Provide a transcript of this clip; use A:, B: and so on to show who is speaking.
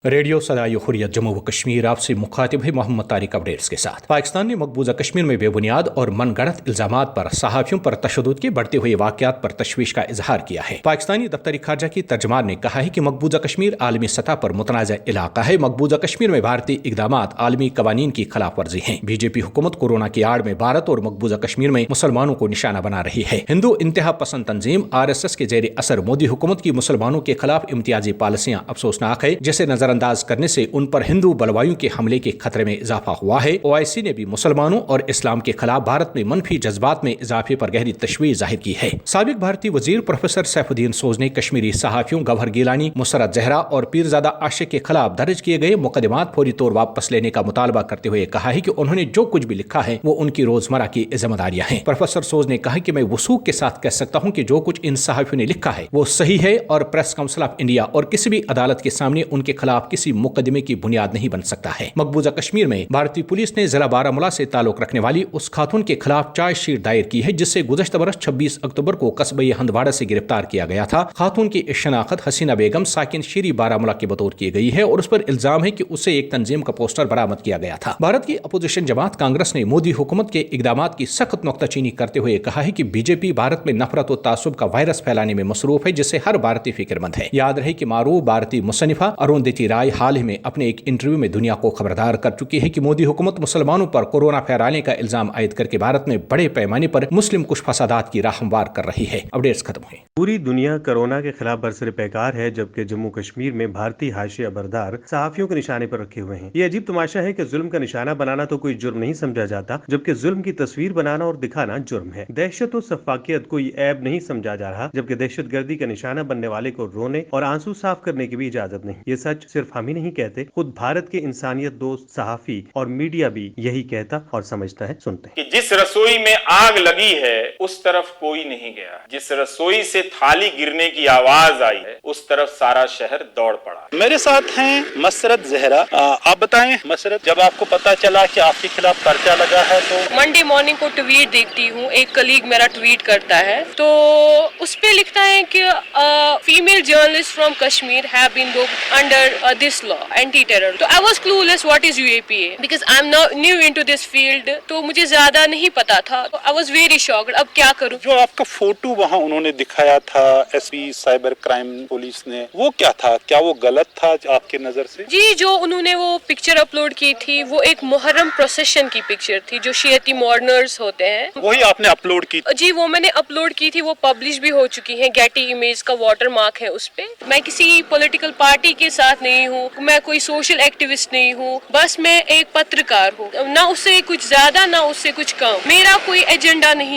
A: Radio सदाई हुर्रियत जम्मू व कश्मीर आपसे मुखातिब है मोहम्मद तारिक अपडेट्स के साथ। पाकिस्तान ने मकबूजा कश्मीर में बेबुनियाद और मनगढ़ंत इल्जामात पर सहाफियों पर तशद्दुद के बढ़ते हुए वाक़यात पर तशवीश का इजहार किया है। पाकिस्तानी दफ्तर खारजा की तर्जमान ने कहा है कि मकबूजा कश्मीर आलमी सतह पर मुतनाज़ा इलाका है। मकबूजा कश्मीर में भारतीय इक़दामात आलमी कवानीन की खिलाफ वर्जी हैं। बीजेपी हुकूमत कोरोना की आड़ में भारत और मकबूजा कश्मीर में मुसलमानों को निशाना बना रही है। हिंदू इंतहा पसंद तंजीम RSS के जेर असर मोदी हुकूमत की मुसलमानों के खिलाफ इम्तियाजी पॉलिसियां अफसोसनाक है, जिसे नजरअंदाज करने से उन पर हिंदू बलवाइयों के हमले के खतरे में इजाफा हुआ है। OIC ने भी मुसलमानों और इस्लाम के खिलाफ भारत में मनफी जज्बात में इजाफे पर गहरी तशवीश जाहिर की है। साबिक भारतीय वजीर प्रोफेसर सैफुद्दीन सोज ने कश्मीरी सहाफियों गौहर गिलानी, मुसरत जहरा और पीरजादा आशिक के खिलाफ दर्ज किए गए मुकदमात फौरी तौर वापस लेने का मुतालबा करते हुए कहा है कि उन्होंने जो कुछ भी लिखा है वो उनकी रोजमर्रा की जिम्मेदारियां हैं। प्रोफेसर सोज ने कहा कि मैं वसूख के साथ कह सकता हूं कि जो कुछ इन सहाफियों ने लिखा है वो सही है और प्रेस काउंसिल ऑफ इंडिया और किसी भी अदालत के सामने उनके खिलाफ किसी मुकदमे की बुनियाद नहीं बन सकता है। मकबूजा कश्मीर में भारतीय पुलिस ने जिला बारामूला से ताल्लुक रखने वाली उस खातून के खिलाफ चार्जशीट दायर की है जिससे गुज़श्ता बरस 26 अक्टूबर को कस्बे हंदवाड़ा से गिरफ्तार किया गया था। खातून की शनाख्त हसीना बेगम साकिन शीरी बारामूला के बतौर की गई है और उस पर इल्जाम है कि उसे एक तंजीम का पोस्टर बरामद किया गया था। भारत की अपोजिशन जमात कांग्रेस ने मोदी हुकूमत के इकदामात की सख्त नुक्ताचीनी करते हुए कहा है कि बीजेपी भारत में नफरत और तासुब का वायरस फैलाने में मसरूफ है, जिससे हर भारतीय फिक्रमंद है। याद रहे कि मारूफ भारतीय मुसन्निफा अरुंधति राय हाल ही में अपने एक इंटरव्यू में दुनिया को खबरदार कर चुकी है कि मोदी हुकूमत मुसलमानों पर कोरोना फैलाने का इल्जाम आयद करके भारत में बड़े पैमाने पर मुस्लिम कुछ फसादात की राह हमवार कर रही है। अपडेट्स खत्म हुए।
B: पूरी दुनिया कोरोना के खिलाफ बरसर पैकार है, जबकि जम्मू कश्मीर में भारतीय हाशिया बरदार सहाफियों के निशाने पर रखे हुए हैं। ये अजीब तमाशा है कि जुल्म का निशाना बनाना तो कोई जुर्म नहीं समझा जाता, जबकि जुल्म की तस्वीर बनाना और दिखाना जुर्म है। दहशत और सफाकियत कोई ऐब नहीं समझा जा रहा, जबकि दहशत गर्दी का निशाना बनने वाले को रोने और आंसू साफ करने की भी इजाजत नहीं। ये सच सिर्फ हम ही नहीं कहते, खुद भारत के इंसानियत दोस्त सहाफी और मीडिया भी यही कहता और समझता है। सुनते हैं
C: कि जिस रसोई में आग लगी है उस तरफ कोई नहीं गया, जिस रसोई से थाली गिरने की आवाज आई है उस तरफ सारा शहर दौड़ पड़ा।
D: मेरे साथ हैं मसरत जहरा। आप बताएं मसरत, जब आपको पता चला कि आपके खिलाफ पर्चा लगा है तो?
E: मंडे मॉर्निंग को ट्वीट देखती हूँ, एक कलीग मेरा ट्वीट करता है तो उस पे लिखता है कि female journalist from Kashmir have been booked under this law anti terror. तो I was clueless what is UAPA because I am new into this field, तो मुझे ज्यादा नहीं पता था। तो आई वाज वेरी शॉक्ड। अब क्या करूँ?
D: जो आपका फोटो वहाँ उन्होंने दिखाया था SP साइबर क्राइम पुलिस ने, वो क्या था? क्या वो गलत था आपके नजर से?
E: जी, जो उन्होंने वो पिक्चर अपलोड की थी वो एक मुहर्रम प्रोसेशन की पिक्चर थी, जो शियती मॉडर्नर्स होते हैं।
D: वही आपने अपलोड की?
E: जी, वो मैंने अपलोड की थी, वो पब्लिश भी हो चुकी है। गेटी इमेज का वाटर मार्क है उस पे। मैं किसी पॉलिटिकल पार्टी के साथ नहीं हूँ, मैं कोई सोशल एक्टिविस्ट नहीं हूँ, बस मैं एक पत्रकार हूँ, ना उससे कुछ ज्यादा ना उससे कुछ कम। मेरा कोई एजेंडा नहीं